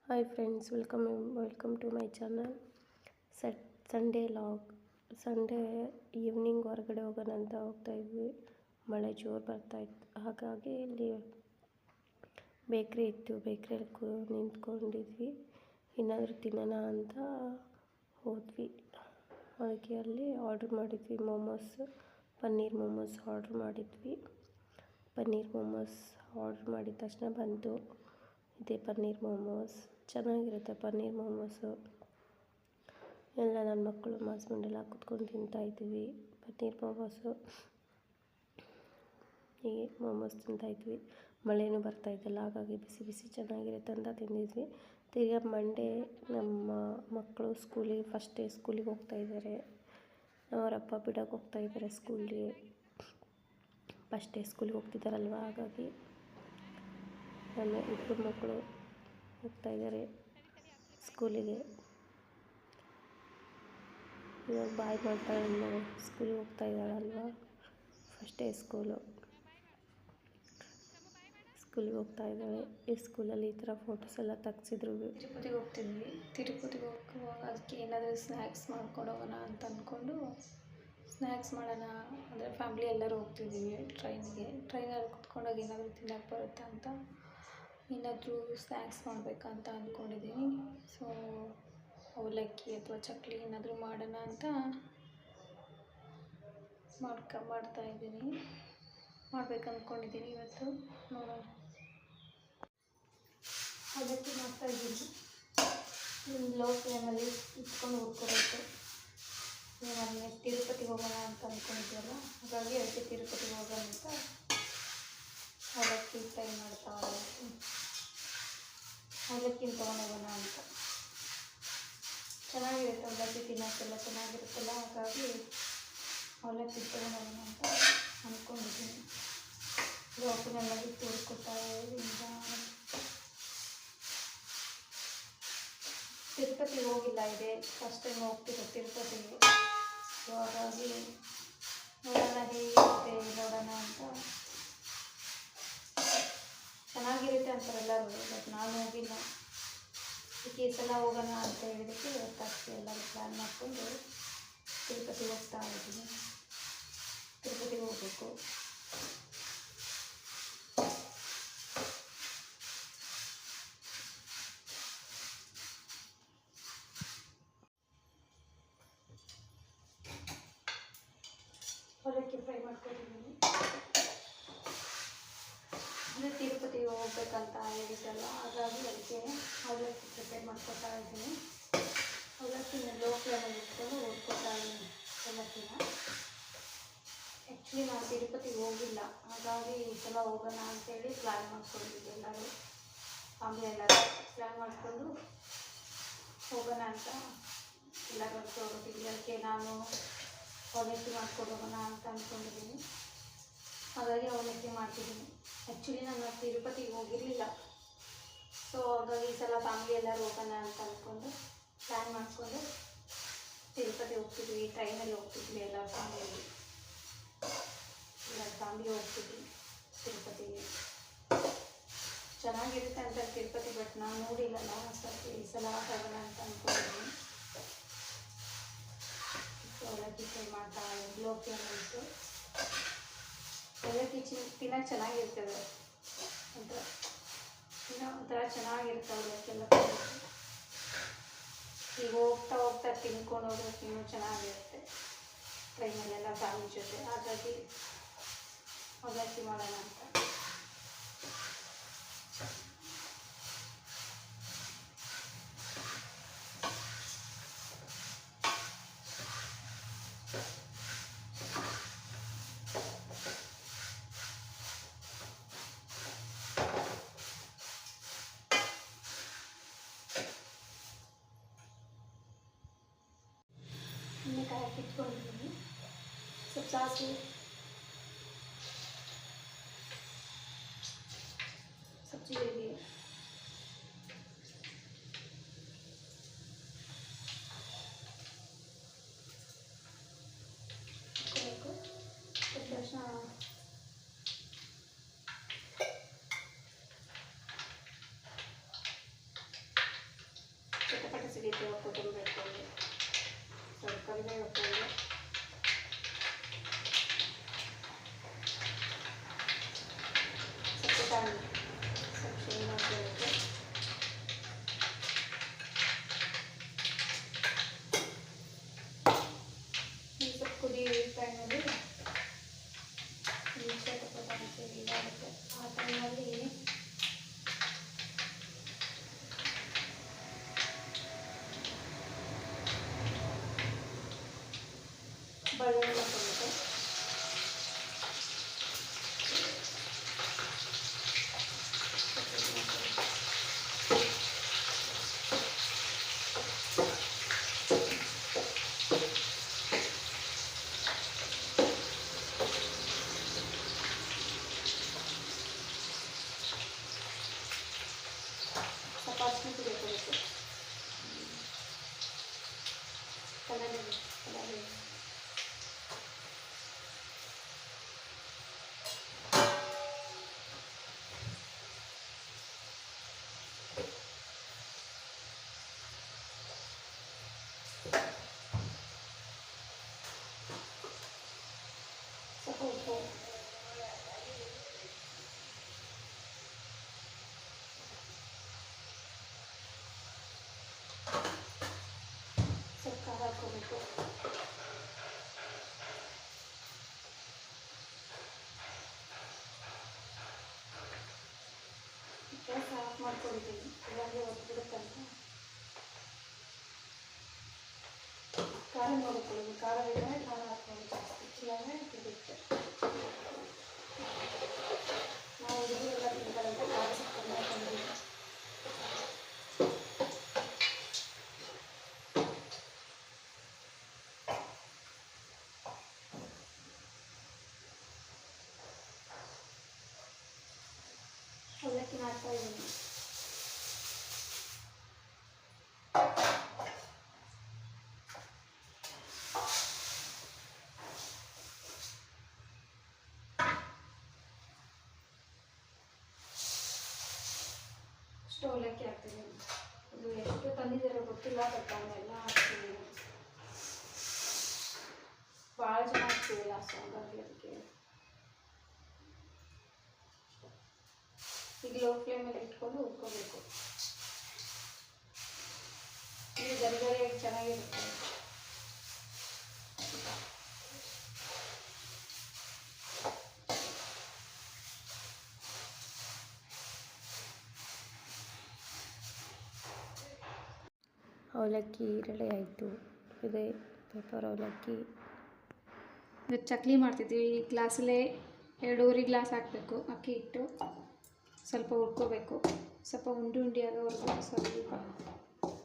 Hi friends, welcome to my channel. Sunday log. Sunday evening ಹೊರಗಡೆ ಹೋಗೋಣ ಅಂತ ಹೋಗ್ತಾಯಿದ್ವಿ. ಮಳೆ ಜೋರು ಬರ್ತಾಯಿತ್ತು, ಹಾಗಾಗಿ ಇಲ್ಲಿ ಬೇಕ್ರಿ ಇತ್ತು. ಬೇಕ್ರಿಯಲ್ಲಿ ನಿಂತ್ಕೊಂಡಿದ್ವಿ. ಏನಾದರೂ ತಿನ್ನೋಣ ಅಂತ ಹೋದ್ವಿ. ಅದಕ್ಕೆ ಅಲ್ಲಿ ಆರ್ಡ್ರ್ ಮಾಡಿದ್ವಿ ಪನ್ನೀರ್ ಮೋಮೋಸ್ ಆರ್ಡ್ರ್ ಮಾಡಿದ್ವಿ. ಪನ್ನೀರ್ ಮೋಮೋಸ್ ಆರ್ಡ್ರ್ ಮಾಡಿದ ತಕ್ಷಣ ಬಂತು. ಇದೇ ಪನ್ನೀರ್ ಮೋಮೋಸ್ ಚೆನ್ನಾಗಿರುತ್ತೆ. ಪನ್ನೀರ್ ಮೋಮೋಸು ಎಲ್ಲ ನನ್ನ ಮಕ್ಕಳು ಹಸ್ಬೆಂಡೆಲ್ಲ ಕೂತ್ಕೊಂಡು ತಿಂತಾಯಿದ್ವಿ. ಪನ್ನೀರ್ ಮೋಮೋಸು ಹೀಗೆ ಮೋಮೋಸ್ ತಿಂತಾಯಿದ್ವಿ. ಮಳೆನೂ ಬರ್ತಾಯಿದ್ದಲ್ಲ, ಹಾಗಾಗಿ ಬಿಸಿ ಬಿಸಿ ಚೆನ್ನಾಗಿರುತ್ತೆ ಅಂತ ತಿಂದಿದ್ವಿ. ತಿರ್ಗಾ ಮಂಡೇ ನಮ್ಮ ಮಕ್ಕಳು ಫಸ್ಟ್ ಡೇ ಸ್ಕೂಲಿಗೆ ಹೋಗ್ತಾಯಿದ್ದಾರೆ. ಅವರಪ್ಪ ಬಿಡೋಕೆ ಹೋಗ್ತಾಯಿದ್ದಾರೆ ಸ್ಕೂಲ್ಗೆ. ಫಸ್ಟ್ ಡೇ ಸ್ಕೂಲಿಗೆ ಹೋಗ್ತಿದ್ದಾರಲ್ವ, ಹಾಗಾಗಿ ನನ್ನ ಇಬ್ಬರು ಮಕ್ಕಳು ಹೋಗ್ತಾಯಿದ್ದಾರೆ ಸ್ಕೂಲಿಗೆ. ಇವಾಗ ಬಾಯ್ ಮಾಡ್ತಾಳೆ, ಸ್ಕೂಲಿಗೆ ಹೋಗ್ತಾಯಿದ್ದಾಳಲ್ವ, ಫಸ್ಟ್ ಡೇ ಸ್ಕೂಲಿಗೆ ಹೋಗ್ತಾಯಿದ್ದಾಳೆ. ಈ ಸ್ಕೂಲಲ್ಲಿ ಈ ಥರ ಫೋಟೋಸ್ ಎಲ್ಲ ತೆಗ್ಸಿದ್ರು. ತಿರುಪತಿಗೆ ಹೋಗ್ತಿದ್ವಿ. ತಿರುಪತಿಗೆ ಹೋಗುವಾಗ ಅದಕ್ಕೆ ಏನಾದರೂ ಸ್ನ್ಯಾಕ್ಸ್ ಮಾಡ್ಕೊಂಡು ಹೋಗೋಣ ಅಂತ ಅಂದ್ಕೊಂಡು ಸ್ನ್ಯಾಕ್ಸ್ ಮಾಡೋಣ ಅಂದರೆ ಫ್ಯಾಮ್ಲಿ ಎಲ್ಲರೂ ಹೋಗ್ತಿದ್ದೀವಿ ಟ್ರೈನಲ್ಲಿ ಕುತ್ಕೊಂಡಾಗ ಏನಾದರೂ ತಿನ್ನೋಕ್ಕೆ ಬರುತ್ತೆ ಅಂತ ಏನಾದರೂ ಸ್ನ್ಯಾಕ್ಸ್ ಮಾಡಬೇಕಂತ ಅಂದ್ಕೊಂಡಿದ್ದೀನಿ. ಸೊ ಅವಲಕ್ಕಿ ಅಥವಾ ಚಕ್ಲಿ ಏನಾದರೂ ಮಾಡೋಣ ಅಂತ ಮಾಡ್ತಾಯಿದ್ದೀನಿ. ಮಾಡ್ಬೇಕು ಅಂದ್ಕೊಂಡಿದ್ದೀನಿ. ಇವತ್ತು ನೋಡೋಣ. ಅವಲಕ್ಕಿ ಮಾಡ್ತಾಯಿದ್ದೀನಿ. ಲೋ ಫ್ಲೇಮಲ್ಲಿ ಇಟ್ಕೊಂಡು ಹುರ್ಕೋಬೇಕು. ನಾನು ತಿರುಪತಿಗೆ ಹೋಗೋಣ ಅಂತ ಅಂದ್ಕೊಂಡಿದ್ವಲ್ಲ, ಹಾಗಾಗಿ ಅದಕ್ಕೆ ತಿರುಪತಿಗೆ ಹೋಗೋಣ ಅಂತ ಅವಲಕ್ಕಿ ಫ್ರೈ ಮಾಡ್ತಾ ಅವಲಕ್ಕಿನ ತೊಗೊಂಡೋಗೋಣ ಅಂತ. ಚೆನ್ನಾಗಿರುತ್ತೆ ಅವಲಕ್ಕಿ, ತಿನ್ನೋಕ್ಕೆಲ್ಲ ಚೆನ್ನಾಗಿರುತ್ತಲ್ಲ, ಹಾಗಾಗಿ ಅವಲಕ್ಕಿ ತೊಗೊಂಡೋಗೋಣ ಅಂತ ಅಂದ್ಕೊಂಡಿದ್ದೀನಿ. ಲೋಕನೆಲ್ಲ ಬಿಟ್ಟು ಹುರ್ಕೊತಾ ತಿರುಪತಿಗೆ ಹೋಗಿಲ್ಲ, ಇದೆ ಫಸ್ಟ್ ಟೈಮ್ ಹೋಗ್ತಿರೋ ತಿರುಪತಿಗೆ. ಸೊ ಹಾಗಾಗಿ ನೋಡೋಣ ಹೇಗಿರುತ್ತೆ, ನೋಡೋಣ ಅಂತ. ಚೆನ್ನಾಗಿರುತ್ತೆ ಅಂತಾರೆ ಎಲ್ಲರೂ, ಬಟ್ ನಾನು ಹೋಗಿಲ್ಲ. ಅದಕ್ಕೆ ಈ ಸಲ ಹೋಗೋಣ ಅಂತ ಹೇಳಿದಕ್ಕೆ ಇವತ್ತಾಗ್ತಿ ಎಲ್ಲರೂ ಪ್ಲ್ಯಾನ್ ಮಾಡಿಕೊಂಡು ತಿರುಪತಿಗೆ ಹೋಗ್ತಾ ಇದ್ದೀನಿ. ತಿರುಪತಿಗೆ ಹೋಗಬೇಕು. ಅವಲಕ್ಕಿ ಫ್ರೈ ಮಾಡ್ಕೊಂಡಿದ್ದೀನಿ. ಅಂದರೆ ತಿರುಪತಿಗೆ ಹೋಗ್ಬೇಕಂತ ಹೇಳಿದ್ರಲ್ಲ, ಹಾಗಾಗಿ ಅದಕ್ಕೆ ಅವಲಕ್ಕಿ ಪ್ರಿಪೇರ್ ಮಾಡ್ಕೊತಾ ಇದ್ದೀನಿ. ಅವಲಕ್ಕಿನ ಲೋ ಫ್ಲೇಮಲ್ಲಿ ಇಟ್ಕೊಂಡು ಹುರ್ಕೊತಾ ಇದ್ದೀನಿ ಅವಲಕ್ಕಿನ. ಆ್ಯಕ್ಚುಲಿ ನಾನು ತಿರುಪತಿಗೆ ಹೋಗಿಲ್ಲ, ಹಾಗಾಗಿ ಈ ಸಲ ಹೋಗೋಣ ಅಂತೇಳಿ ಪ್ಲ್ಯಾನ್ ಮಾಡ್ಕೊಂಡಿದ್ದೆ. ಎಲ್ಲರೂ ಫ್ಯಾಮಿಲಿ ಎಲ್ಲರೂ ಪ್ಲ್ಯಾನ್ ಮಾಡಿಕೊಂಡು ಹೋಗೋಣ ಅಂತ ಎಲ್ಲರೂ ಹೋಗ್ತಿದ್ವಿ. ಅದಕ್ಕೆ ನಾನು ಅವಲಕ್ಕಿ ಮಾಡ್ಕೊಂಡು ಹೋಗೋಣ ಅಂತ ಅಂದ್ಕೊಂಡಿದ್ದೀನಿ. ಹಾಗಾಗಿ ಅವಲಕ್ಕಿ ಮಾಡ್ತಿದ್ದೀನಿ. ಆ್ಯಕ್ಚುಲಿ ನಾನು ತಿರುಪತಿಗೆ ಹೋಗಿರಲಿಲ್ಲ. ಸೊ ಹಾಗಾಗಿ ಈ ಸಲ ಫ್ಯಾಮಿಲಿ ಎಲ್ಲರೂ ಹೋಗೋಣ ಅಂತ ಅಂದ್ಕೊಂಡು ಪ್ಲ್ಯಾನ್ ಮಾಡಿಕೊಂಡು ತಿರುಪತಿ ಹೋಗ್ತಿದ್ವಿ. ಟ್ರೈನಲ್ಲಿ ಹೋಗ್ತಿದ್ವಿ, ಎಲ್ಲ ಫ್ಯಾಮಿಲಿ ಹೋಗ್ತಿದ್ವಿ ತಿರುಪತಿಗೆ. ಚೆನ್ನಾಗಿರುತ್ತೆ ಅಂತ ತಿರುಪತಿ, ಬಟ್ ನಾನು ನೋಡಿಲ್ಲ. ಸ್ವಲ್ಪ ಈ ಸಲ ಹೋಗೋಣ ಅಂತ ಅಂದ್ಕೊಂಡಿದ್ದೀನಿ. ಅವಲಕ್ಕಿ ಫ್ರೈ ಮಾಡ್ತಾ ಲೋ ಫ್ಲೇಮಲ್ಲಿ ಇಟ್ಟು. ಅವಲಕ್ಕಿ ತಿನ್ನೋಕ್ಕೆ ಚೆನ್ನಾಗಿರ್ತದೆ, ಒಂಥರ ಚೆನ್ನಾಗಿರುತ್ತೆ ಅವಲಕ್ಕಿ ಎಲ್ಲ. ಈಗ ಹೋಗ್ತಾ ತಿನ್ಕೊಂಡು ಹೋಗೋಕ್ಕೆ ಇನ್ನೂ ಚೆನ್ನಾಗಿರುತ್ತೆ ಟ್ರೈನಲ್ಲೆಲ್ಲ ಫ್ಯಾಮಿಲಿ ಜೊತೆ. ಹಾಗಾಗಿ ಅವಲಕ್ಕಿ ಮಾಡೋಣ ಅಂತ. ಎಣ್ಣೆಕಾಯಿ ಹಾಕಿಟ್ಕೊಂಡಿದ್ದೀನಿ. ಸ್ವಲ್ಪ ಸಾಸಿವೆ, ಸ್ವಲ್ಪ ಜೀರಿಗೆ, ಹಾಕಬೇಕು. ತಕ್ಷಣ ಹಾಕ್ಬಿಟ್ಟು ಕೊತ್ತಂಬರಿ ಹಾಕ್ಕೊಂಡು ಸ್ವಲ್ಪ ಕರಿಬೇವು ಹಾಕ್ಕೊಂಡು ಸ್ವಲ್ಪ ಪುಟಾಣಿ ಸ್ವಲ್ಪ ಶೇಂಗಾ ಹಾಕ್ಕೊಬೇಕು. ಸ್ವಲ್ಪ ಕುದಿ ಟೈಮಲ್ಲಿ ಮುಂಚೆ ತಗೋತಾನೆ ಇದಾಗುತ್ತೆ. ಆ ಟೈಮಲ್ಲಿ ಬಳ್ಳುಳ್ಳಿ ಹಾಕ್ಕೊಬೇಕು. ಸ್ವಲ್ಪ ಅರಿಶಿನ ಪುಡಿ ಹಾಕ್ಕೊಬೇಕು. ಕಡಲೆ ಸ್ವಲ್ಪ ಉಪ್ಪು, ಸ್ವಲ್ಪ ಖಾರ ಹಾಕ್ಕೋಬೇಕು. ಗ್ಯಾಸ್ ಆಫ್ ಮಾಡ್ಕೊಂಡಿದ್ದೀನಿ, ಇವಾಗೆ ಹೊರಬಿಡುತ್ತಂತ. ಖಾರ ನೋಡಿಕೊಳ್ಳಿ, ಖಾರ ಇದ್ದರೆ ಖಾರ ಹಾಕ್ಕೊಂಡು ಜಾಸ್ತಿ, ಇಲ್ಲಾಂದರೆ ಬಿಡುತ್ತೆ. ನಾವು ಹುಡುಗರೆಲ್ಲ ತಿಂತಾರಂತೆ ಖಾರ ಸಿಕ್ಕಂಡು ಹಾಕೊಂಡಿದ್ದೀವಿ. ಅವಲಕ್ಕಿ ಮಾಡ್ತಾ ಇದ್ದೀನಿ. ಅಷ್ಟು ಅವಲಕ್ಕಿ ಹಾಕ್ತಿದ್ದೀನಿ. ಇದು ಎಷ್ಟು ತಂದಿದ್ದೀರೋ ಗೊತ್ತಿಲ್ಲ, ಬಟ್ ಅವನ್ನೆಲ್ಲ ಹಾಕ್ತೀನಿ. ಭಾಳ ಜನ ಹಾಕ್ತೀವಿಲ್ಲ, ಸೊ ಹಾಗಾಗಿ ಅದಕ್ಕೆ ಈಗ ಲೋ ಫ್ಲೇಮಲ್ಲಿ ಇಟ್ಕೊಂಡು ಹುರ್ಕೋಬೇಕು. ಇದು ಗರಿಗರಿಯಾಗಿ ಚೆನ್ನಾಗಿರುತ್ತೆ. ಅವಲಕ್ಕಿ ರೆಡಿ ಆಯಿತು. ಇದೆ ಪೇಪರ್ ಅವಲಕ್ಕಿ. ಇದು ಚಕ್ಲಿ ಮಾಡ್ತಿದ್ವಿ. ಈ ಗ್ಲಾಸಲ್ಲೇ 2.5 ಗ್ಲಾಸ್ ಹಾಕಬೇಕು ಅಕ್ಕಿ ಹಿಟ್ಟು. ಸ್ವಲ್ಪ ಹುರ್ಕೋಬೇಕು, ಸ್ವಲ್ಪ ಉಂಡೆ ಉಂಡೆ ಆಗೋವರೆಗೂ ಸ್ವಲ್ಪ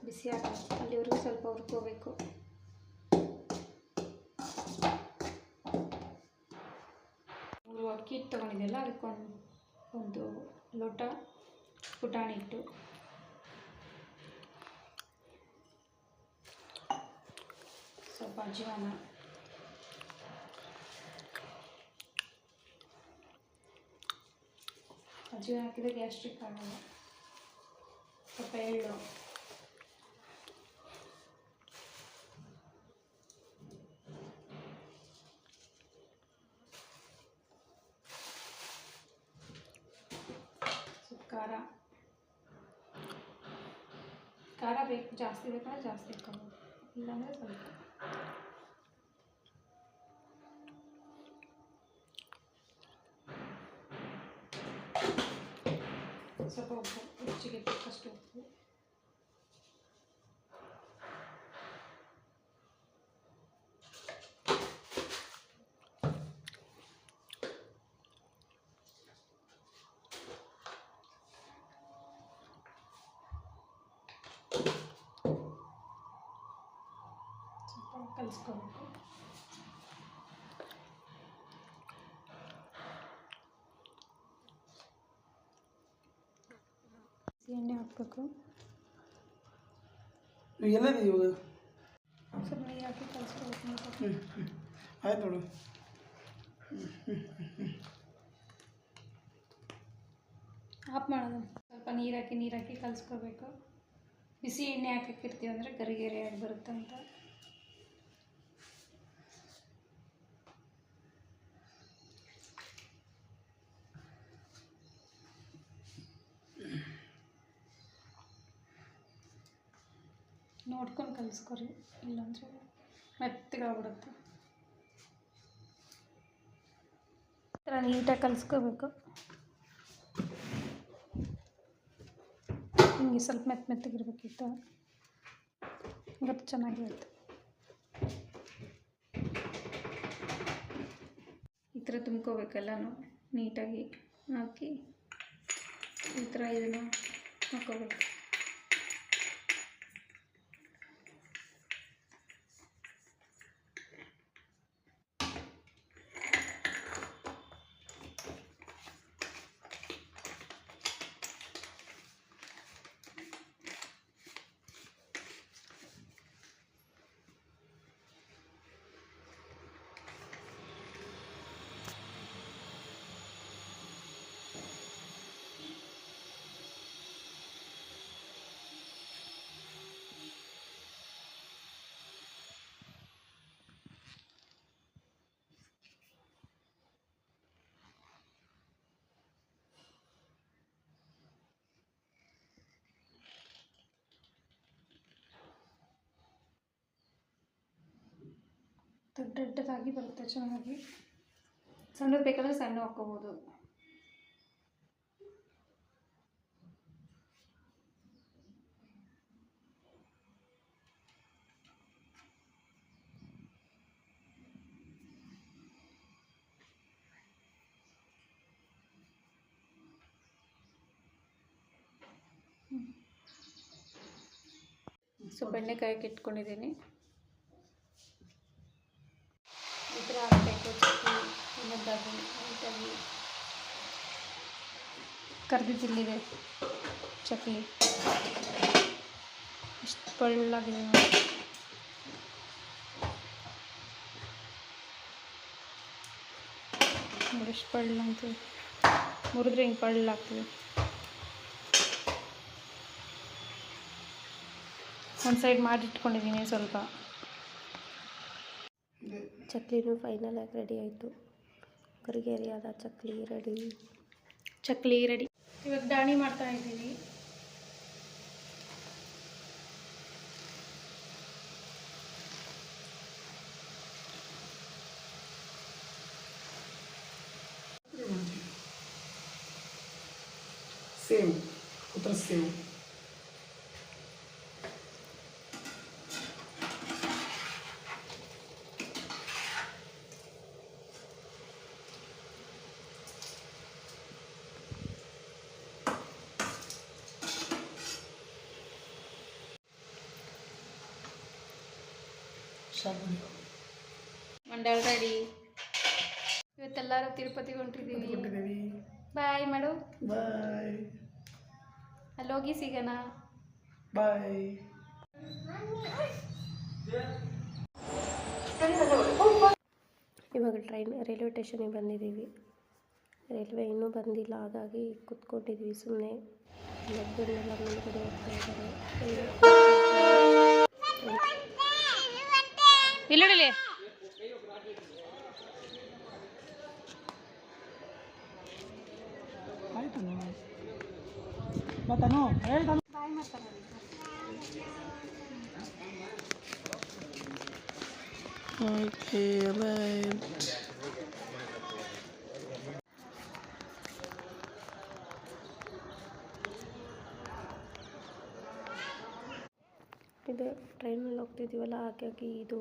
ಬಿಸಿ ಅಲ್ಲಿವರೆಗೂ ಸ್ವಲ್ಪ ಹುರ್ಕೋಬೇಕು. ಅಕ್ಕಿ ಹಿಟ್ಟು ತೊಗೊಂಡಿದ್ದೆಲ್ಲ ಅದಕ್ಕೊಂದು ಲೋಟ ಪುಟಾಣಿ ಹಿಟ್ಟು, ಸ್ವಲ್ಪ ಅಜ್ವಾನ, ಅಜ್ವಾನ ಹಾಕಿದರೆ ಗ್ಯಾಸ್ಟ್ರಿಕ್ ಆಗಲ್ಲ. ಸ್ವಲ್ಪ ಎಳ್ಳು, ಸ್ವಲ್ಪ ಖಾರ. ಖಾರ ಬೇಕು, ಜಾಸ್ತಿ ಬೇಕಾದ್ರೆ ಜಾಸ್ತಿ ಹಾಕ್ಕೋಬೋದು, ಇಲ್ಲಾಂದರೆ ಸ್ವಲ್ಪ. ಸ್ವಲ್ಪ ಉಪ್ಪು, ರುಚಿಗೆ ತಕ್ಕಷ್ಟು ಉಪ್ಪು. ಸ್ವಲ್ಪ ಕಲಿಸ್ಕೋಬೇಕು. ಎಣ್ಣೆ ಹಾಕಬೇಕು. ಎಲ್ಲದೆ ಇವಾಗ ಸ್ವಲ್ಪ ನೀರು ಹಾಕಿ ಕಲಿಸ್ಕೋಬೇಕು. ಆಯ್ತು ನೋಡು. ಆಫ್ ಮಾಡೋದು. ಸ್ವಲ್ಪ ನೀರು ಹಾಕಿ ಕಲಿಸ್ಕೋಬೇಕು. ಬಿಸಿ ಎಣ್ಣೆ ಹಾಕಿರ್ತೀವಿ ಅಂದರೆ ಗರಿಗೆರೆ ಆಗಿ ಬರುತ್ತೆ ಅಂತ. ನೋಡ್ಕೊಂಡು ಕಲಿಸ್ಕೊರಿ, ಇಲ್ಲಾಂದರೆ ಮೆತ್ತಗಾಗ್ಬಿಡುತ್ತೆ. ಈ ಥರ ನೀಟಾಗಿ ಕಲಿಸ್ಕೋಬೇಕು. ಹಿಂಗೆ ಸ್ವಲ್ಪ ಮೆತ್ತಗಿರ್ಬೇಕಿತ್ತು, ಇವತ್ತು ಚೆನ್ನಾಗಿರುತ್ತೆ. ಈ ಥರ ತುಂಬ್ಕೋಬೇಕೆಲ್ಲನೂ ನೀಟಾಗಿ ಹಾಕಿ ಈ ಥರ ಇದನ್ನು ಹಾಕ್ಕೋಬೇಕು. ದೊಡ್ಡದಾಗಿ ಬರುತ್ತೆ ಚೆನ್ನಾಗಿ. ಸಣ್ಣದು ಬೇಕಾದರೆ ಸಣ್ಣ ಹಾಕ್ಕೋಬೋದು. ಸೊ ಬೆಂಡೆಕಾಯಿಗೆ ಇಟ್ಕೊಂಡಿದ್ದೀನಿ. ಈ ಥರ ಹಾಕಬೇಕು. ಚಟ್ನಿ ಇನ್ನೊಂದಾಗಿ ನೀಟಾಗಿ ಕರ್ದಿದ್ದಿಲ್ಲಿದೆ ಚಟ್ನಿ. ಇಷ್ಟು ಪಳ್ಳಾಗಿದೆ ನೋಡಿ. ಎಷ್ಟು ಪಳ್ಳ ಅಂತೀವಿ, ಮುರಿದ್ರೆ ಹಿಂಗೆ ಪಳ್ಳಾಗ್ತೀವಿ. ಒಂದು ಸೈಡ್ ಮಾಡಿಟ್ಕೊಂಡಿದ್ದೀನಿ ಸ್ವಲ್ಪ. ಚಕ್ಲಿನೂ ಫೈನಲ್ ಆಗಿ ರೆಡಿ ಆಯಿತು. ಗರಿಗೆರೆಯಾದ ಚಕ್ಲಿ ರೆಡಿ. ಇವಾಗ ದಾಣಿ ಮಾಡ್ತಾ ಇದ್ದೀವಿ. ಸೇವ್ ಉತ್ತರ ಸೇವ್. ಮಂಡಾಳ ರೆಡಿ. ಇವತ್ತೆಲ್ಲರೂ ತಿರುಪತಿಗೆ ಹೊಂಟಿದ್ದೀವಿ. ಬಾಯ್ ಮಾಡು. ಬಾಯ್. ಅಲ್ಲಿ ಹೋಗಿ ಸಿಗೋಣ. ಬಾಯ್. ಇವಾಗ ರೈಲ್ವೆ ಸ್ಟೇಷನಿಗೆ ಬಂದಿದ್ದೀವಿ. ರೈಲ್ವೆ ಇನ್ನೂ ಬಂದಿಲ್ಲ, ಹಾಗಾಗಿ ಕೂತ್ಕೊಂಡಿದ್ವಿ ಸುಮ್ಮನೆ. ಮಕ್ಕಳೆಲ್ಲ ಮೇಲ್ಗಡೆ ಹೋಗ್ತಾ ಇದ್ದಾರೆ. ಇಲ್ಲೊಡಿಲಿ ಆಯ್ತಾನು ಮತ್ತಾನು ಹೇಳ್ತಾನು. ಬಾಯ್ ಮಾಡ್ತಾನೆ. Okay right. ಇದು ಟ್ರೈನಲ್ಲಿ ಹೋಗ್ತಿದ್ದೀವಲ್ಲ, ಹಾಗಾಗಿ ಇದು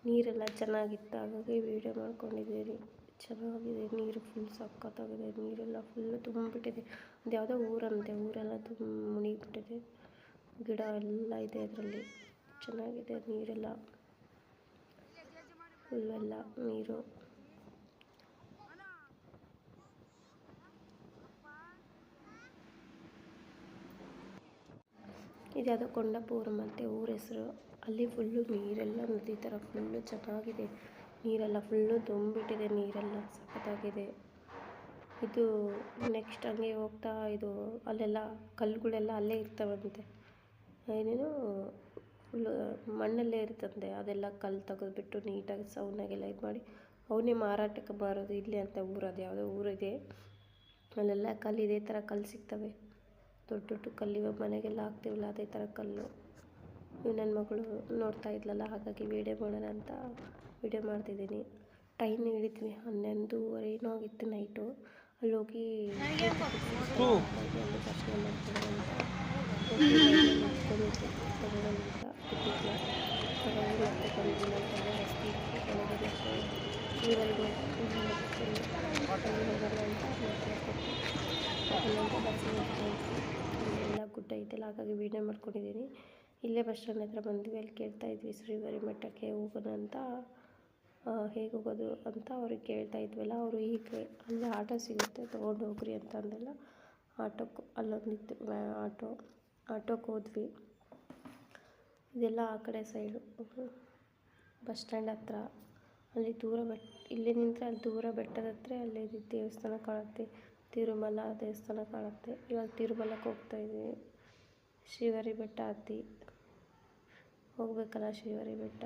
ನೀರೆಲ್ಲ ಚೆನ್ನಾಗಿತ್ತು, ಹಾಗಾಗಿ ವೀಡಿಯೋ ಮಾಡ್ಕೊಂಡಿದ್ದೀರಿ. ಚೆನ್ನಾಗಿದೆ ನೀರು, ಫುಲ್ ಸಖತ್ತಾಗಿದೆ. ನೀರೆಲ್ಲ ಫುಲ್ಲು ತುಂಬಿಬಿಟ್ಟಿದೆ. ಅದು ಯಾವುದೋ ಊರಂತೆ, ಊರೆಲ್ಲ ಮುಳುಗಿಬಿಟ್ಟಿದೆ. ಗಿಡ ಎಲ್ಲ ಇದೆ ಅದರಲ್ಲಿ. ಚೆನ್ನಾಗಿದೆ ನೀರೆಲ್ಲ, ಫುಲ್ಲೆಲ್ಲ ನೀರು. ಇದು ಯಾವುದೋ ಕೊಂಡಪುರಂ ಅಂತೆ ಊರ ಹೆಸರು. ಅಲ್ಲಿ ಫುಲ್ಲು ನೀರೆಲ್ಲ ನದಿ ಥರ ಫುಲ್ಲು ಚೆನ್ನಾಗಿದೆ. ನೀರೆಲ್ಲ ಫುಲ್ಲು ತುಂಬಿಟ್ಟಿದೆ, ನೀರೆಲ್ಲ ಸಖತ್ತಾಗಿದೆ. ಇದು ನೆಕ್ಸ್ಟ್ ಹಂಗೆ ಹೋಗ್ತಾ ಇದು ಅಲ್ಲೆಲ್ಲ ಕಲ್ಲುಗಳೆಲ್ಲ ಅಲ್ಲೇ ಇರ್ತವಂತೆ, ಏನೇನು ಫುಲ್ಲು ಮಣ್ಣಲ್ಲೇ ಇರ್ತಂತೆ, ಅದೆಲ್ಲ ಕಲ್ಲು ತೆಗೆದ್ಬಿಟ್ಟು ನೀಟಾಗಿ ಸೌನಾಗೆಲ್ಲ ಇದು ಮಾಡಿ ಅವನ್ನೇ ಮಾರಾಟಕ್ಕೆ ಬರೋದು. ಇಲ್ಲಿ ಅಂತ ಊರದು ಯಾವುದೋ ಊರಿದೆ, ಅಲ್ಲೆಲ್ಲ ಕಲ್ಲು ಇದೇ ಥರ ಕಲ್ಲು ಸಿಗ್ತವೆ, ದೊಡ್ಡ ದೊಡ್ಡ ಕಲ್ಲು. ಇವಾಗ ಮನೆಗೆಲ್ಲ ಹಾಕ್ತೀವಲ್ಲ ಅದೇ ಥರ ಕಲ್ಲು. ಇವು ನನ್ನ ಮಗಳು ನೋಡ್ತಾ ಇದ್ಲಲ್ಲ, ಹಾಗಾಗಿ ವೀಡಿಯೋ ಮಾಡೋಣ ಅಂತ ವೀಡಿಯೋ ಮಾಡ್ತಿದ್ದೀನಿ. ಟ್ರೈನ್ ಹಿಡಿದ್ವಿ 11:30 ಏನೋ ಆಗಿತ್ತು ನೈಟು. ಅಲ್ಲಿ ಹೋಗಿ ಅಲ್ಲಿ ದರ್ಶನ ಮಾಡ್ಕೊಳ್ಳೋಣ ಅಂತ ತಗೊಳ್ಳೋಣ ಅಂತ ಬಿಟ್ಟಿದ್ವಿ. ಹಾಗಾಗಿ ಮತ್ತೆ ಬಂದ್ವಿ. ನಂತರ ರಸ್ತೆ ಒಳಗೆ ಮತ್ತೆ ಶ್ರೀವರಿಗೆ ಹೋಗೋಣ ಅಂತ ಮಾತಾಡ್ಕೊಟ್ಟು ಅಲ್ಲಂತ ದರ್ಶನ ಮಾಡ್ಕೊಂಡ್ವಿ. ಎಲ್ಲ ಗುಡ್ಡ ಐತೆಲ್ಲ, ಹಾಗಾಗಿ ವೀಡಿಯೋ ಮಾಡ್ಕೊಂಡಿದ್ದೀನಿ. ಇಲ್ಲೇ ಬಸ್ ಸ್ಟ್ಯಾಂಡ್ ಹತ್ರ ಬಂದ್ವಿ. ಅಲ್ಲಿ ಕೇಳ್ತಾಯಿದ್ವಿ ಶ್ರೀವರಿ ಮಠಕ್ಕೆ ಹೋಗೋಣ ಅಂತ, ಹೇಗೆ ಹೋಗೋದು ಅಂತ ಅವ್ರಿಗೆ ಕೇಳ್ತಾ ಇದ್ವಲ್ಲ. ಅವರು ಹೀಗೆ ಅಲ್ಲಿ ಆಟೋ ಸಿಗುತ್ತೆ ತೊಗೊಂಡು ಹೋಗ್ರಿ ಅಂತ ಅಂದೆಲ್ಲ, ಆಟೋಕ್ಕೆ ಅಲ್ಲೊಂದಿತ್ತು ಆಟೋಕ್ಕೆ ಹೋದ್ವಿ. ಇದೆಲ್ಲ ಆ ಕಡೆ ಸೈಡು ಬಸ್ ಸ್ಟ್ಯಾಂಡ್ ಹತ್ರ. ಅಲ್ಲಿ ದೂರ ಇಲ್ಲಿ ನಿಂತರೆ ಅಲ್ಲಿ ದೂರ ಬೆಟ್ಟದ ಹತ್ರ ಅಲ್ಲಿ ದೇವಸ್ಥಾನ ಕಾಣುತ್ತೆ, ತಿರುಮಲ ದೇವಸ್ಥಾನ ಕಾಣುತ್ತೆ. ಇವಾಗ ತಿರುಮಲಕ್ಕೆ ಹೋಗ್ತಾಯಿದ್ವಿ. ಶ್ರೀವರಿ ಬೆಟ್ಟ ಹತ್ತಿ ಹೋಗ್ಬೇಕಲ್ಲ ಶ್ರೀವರಿ ಬೆಟ್ಟ,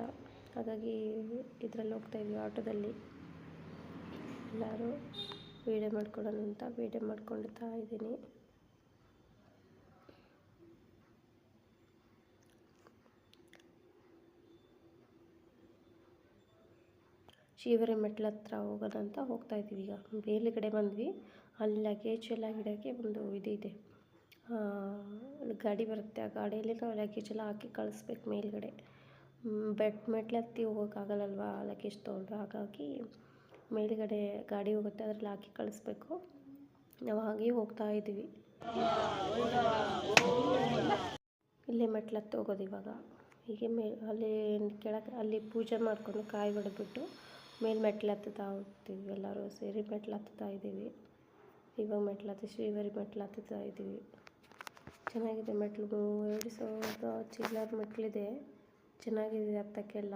ಹಾಗಾಗಿ ಇದರಲ್ಲಿ ಹೋಗ್ತಾಯಿದ್ವಿ ಆಟೋದಲ್ಲಿ. ಎಲ್ಲರೂ ವೀಡಿಯೋ ಮಾಡ್ಕೊಳ್ಳೋಣ ಅಂತ ವೀಡಿಯೋ ಮಾಡ್ಕೊಳ್ತಾ ಇದ್ದೀನಿ. ಶ್ರೀವರಿ ಮೆಟ್ಲ ಹತ್ರ ಹೋಗೋಣ ಅಂತ ಹೋಗ್ತಾಯಿದ್ವಿ. ಈಗ ಮೇಲುಗಡೆ ಬಂದ್ವಿ. ಅಲ್ಲಿ ಲಗೇಜ್ ಎಲ್ಲ ಇಡೋಕ್ಕೆ ಒಂದು ಇದೆ, ಗಾಡಿ ಬರುತ್ತೆ. ಆ ಗಾಡಿಯಲ್ಲಿ ನಾವು ಲಗೇಜ್ ಎಲ್ಲ ಹಾಕಿ ಕಳಿಸ್ಬೇಕು ಮೇಲ್ಗಡೆ. ಮೆಟ್ಲು ಹತ್ತಿ ಹೋಗೋಕ್ಕಾಗಲ್ಲಲ್ವ ಲಗೇಜ್ ತೊಗೊಂಡು, ಹಾಗಾಗಿ ಮೇಲ್ಗಡೆ ಗಾಡಿ ಹೋಗುತ್ತೆ, ಅದ್ರಲ್ಲಿ ಹಾಕಿ ಕಳಿಸ್ಬೇಕು. ನಾವು ಹಾಗೆ ಹೋಗ್ತಾ ಇದ್ವಿ. ಇಲ್ಲೇ ಮೆಟ್ಲು ಹತ್ತಿ ಹೋಗೋದು ಇವಾಗ. ಹೀಗೆ ಅಲ್ಲಿ ಕೆಳಗೆ ಅಲ್ಲಿ ಪೂಜೆ ಮಾಡಿಕೊಂಡು ಕಾಯಿ ಹೊಡೆದ್ಬಿಟ್ಟು ಮೇಲೆ ಮೆಟ್ಲು ಹತ್ತುತ್ತಾ ಹೋಗ್ತೀವಿ. ಎಲ್ಲರೂ ಸೇರಿ ಮೆಟ್ಲು ಹತ್ತುತ್ತಾ ಇದ್ದೀವಿ. ಇವಾಗ ಮೆಟ್ಲು ಹತ್ತಿ ಶ್ರೀವರಿ ಮೆಟ್ಲು ಹತ್ತುತ್ತಾ ಇದ್ದೀವಿ. ಚೆನ್ನಾಗಿದೆ ಮೆಟ್ಲು, 2,000 ಚಿಲ್ಲರ ಮೆಟ್ಲಿದೆ. ಚೆನ್ನಾಗಿದೆ ಹತ್ತಕ್ಕೆಲ್ಲ,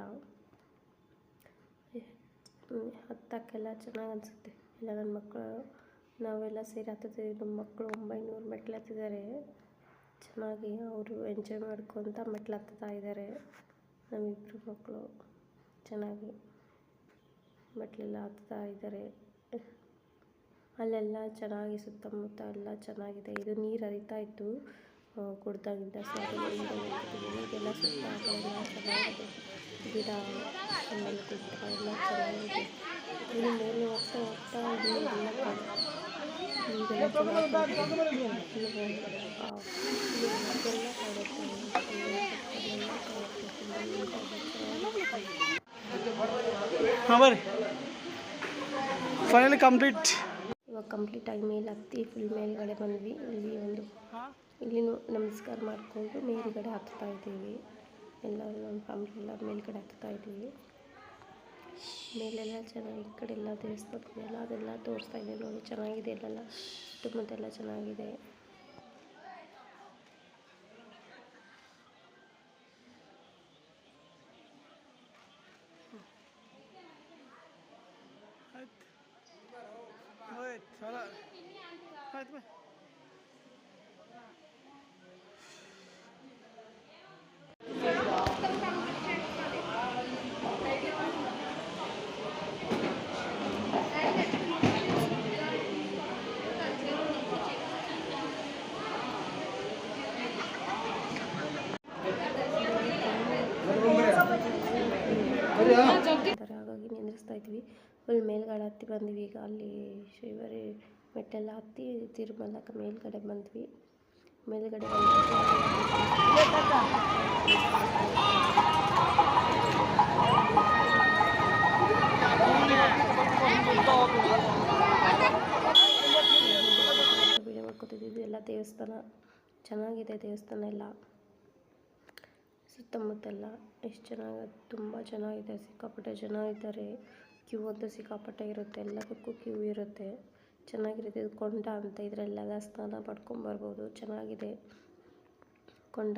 ಹತ್ತಕ್ಕೆಲ್ಲ ಚೆನ್ನಾಗಿ ಅನಿಸುತ್ತೆ. ಎಲ್ಲ ನನ್ನ ಮಕ್ಕಳು ನಾವೆಲ್ಲ ಸೇರಿ ಹತ್ತುತ್ತೀವಿ. ನಮ್ಮ ಮಕ್ಕಳು 900 ಮೆಟ್ಲು ಹತ್ತಿದ್ದಾರೆ. ಚೆನ್ನಾಗಿ ಅವರು ಎಂಜಾಯ್ ಮಾಡ್ಕೊತ ಮೆಟ್ಲು ಹತ್ತುತ್ತಾ ಇದ್ದಾರೆ. ನಮ್ಮಿಬ್ಬರು ಮಕ್ಕಳು ಚೆನ್ನಾಗಿ ಮೆಟ್ಲೆಲ್ಲ ಹತ್ತುತ್ತಾ ಇದ್ದಾರೆ. ಅಲ್ಲೆಲ್ಲ ಚೆನ್ನಾಗಿ ಸುತ್ತಮುತ್ತ ಎಲ್ಲ ಚೆನ್ನಾಗಿದೆ. ಇದು ನೀರು ಹರಿತಾ ಇತ್ತು ಗುಡ್ಡದಾಗಿಂದ, ಸೊ ಇದೆಲ್ಲ ಸುತ್ತ ಆ ಕಡೆಲ್ಲ ಚೆನ್ನಾಗಿದೆ. ಗಿಡ ಆಮೇಲೆ ಗುಡ್ಡ ಎಲ್ಲ ಚೆನ್ನಾಗಿದೆ. ಇನ್ನು ಮೇಲೆ ಹೋಗ್ತಾ ಹೋಗ್ತಾ ನೀರೆಲ್ಲ ಹಾಂ ಬರ್ರಿ, ಫೈನಲಿ ಕಂಪ್ಲೀಟ್. ಇವಾಗ ಕಂಪ್ಲೀಟ್ ಆಗಿ ಮೇಲೆ ಹತ್ತಿ ಫುಲ್ ಮೇಲ್ಗಡೆ ಬಂದ್ವಿ. ಇಲ್ಲಿ ನಮಸ್ಕಾರ ಮಾಡಿಕೊಂಡು ಮೇಲ್ಗಡೆ ಹತ್ತಾ ಇದ್ದೀವಿ. ಎಲ್ಲರೂ ನಮ್ಮ ಫ್ಯಾಮಿಲಿ ಎಲ್ಲ ಮೇಲ್ಗಡೆ ಹತ್ತಾ ಇದ್ದೀವಿ. ಮೇಲೆಲ್ಲ ಚೆನ್ನಾಗಿ ಈ ಕಡೆ ಎಲ್ಲ ದೇವಸ್ಥಾನ ಎಲ್ಲ ಅದೆಲ್ಲ ತೋರಿಸ್ತಾ ಇದೆ ನೋಡಿ. ಚೆನ್ನಾಗಿದೆ, ಇಲ್ಲೆಲ್ಲ ಸುತ್ತಮುತ್ತ ಎಲ್ಲ ಚೆನ್ನಾಗಿದೆ. ಹಾಗಾಗಿ ನಿಂದಿರಿಸ್ತಾ ಇದ್ವಿ. ಫುಲ್ ಮೇಲ್ಗಡೆ ಹತ್ತಿ ಬಂದ್ವಿ. ಈಗ ಅಲ್ಲಿ ಶ್ರೀವರಿ ಮೆಟ್ಟೆಲ್ಲ ಹತ್ತಿ ತಿರುಮಲಕ್ಕೆ ಮೇಲ್ಗಡೆ ಬಂದ್ವಿ. ಮೇಲ್ಗಡೆ ವೀಡಿಯೋ ಮಾಡ್ಕೊತಿದ್ವಿ. ಎಲ್ಲ ದೇವಸ್ಥಾನ ಚೆನ್ನಾಗಿದೆ, ದೇವಸ್ಥಾನ ಎಲ್ಲ ಸುತ್ತಮುತ್ತೆಲ್ಲ ಎಷ್ಟು ಚೆನ್ನಾಗಿ, ತುಂಬ ಚೆನ್ನಾಗಿದೆ. ಸಿಕ್ಕಾಪಟ್ಟೆ ಜನ ಇದ್ದಾರೆ. ಕ್ಯೂ ಅಂತೂ ಸಿಕ್ಕಾಪಟ್ಟೆ ಇರುತ್ತೆ, ಎಲ್ಲದಕ್ಕೂ ಕ್ಯೂ ಇರುತ್ತೆ. ಚೆನ್ನಾಗಿರುತ್ತೆ. ಇದು ಕೊಂಡ ಅಂತ, ಇದರಲ್ಲೆಲ್ಲ ಸ್ನಾನ ಮಾಡ್ಕೊಂಬರ್ಬೋದು. ಚೆನ್ನಾಗಿದೆ ಕೊಂಡ.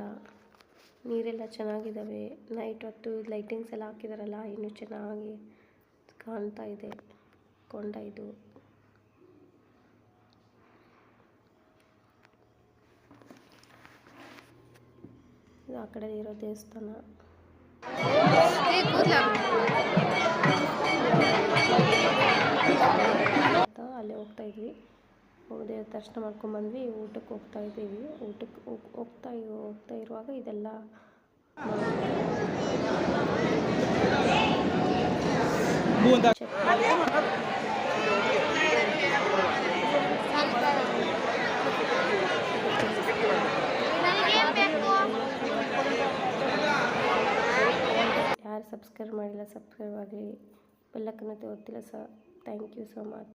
ನೀರೆಲ್ಲ ಚೆನ್ನಾಗಿದ್ದಾವೆ. ನೈಟ್ ಹೊತ್ತು ಲೈಟಿಂಗ್ಸ್ ಎಲ್ಲ ಹಾಕಿದಾರಲ್ಲ, ಇನ್ನೂ ಚೆನ್ನಾಗಿ ಕಾಣ್ತಾ ಇದೆ ಕೊಂಡ ಇದು. ಇದು ಆ ಕಡೆ ಇರೋ ದೇವಸ್ಥಾನ. ಅಲ್ಲೇ ಹೋಗ್ತಾ ಇದ್ವಿ, ದೇವ್ರ ದರ್ಶನ ಮಾಡ್ಕೊಂಡ್ಬಂದ್ವಿ. ಊಟಕ್ಕೆ ಹೋಗ್ತಾ ಇದ್ದೀವಿ. ಊಟಕ್ಕೆ ಹೋಗ್ತಾ ಇರುವಾಗ ಇದೆಲ್ಲ ಯಾರು ಸಬ್ಸ್ಕ್ರೈಬ್ ಮಾಡಿಲ್ಲ ಸಬ್ಸ್ಕ್ರೈಬ್ ಆಗಲಿ, ಬೆಲ್ಲಕ್ಕನ್ನತ್ತೆ ಒತ್ತಿಲ್ಲ ಥ್ಯಾಂಕ್ ಯು ಸೊ ಮಚ್.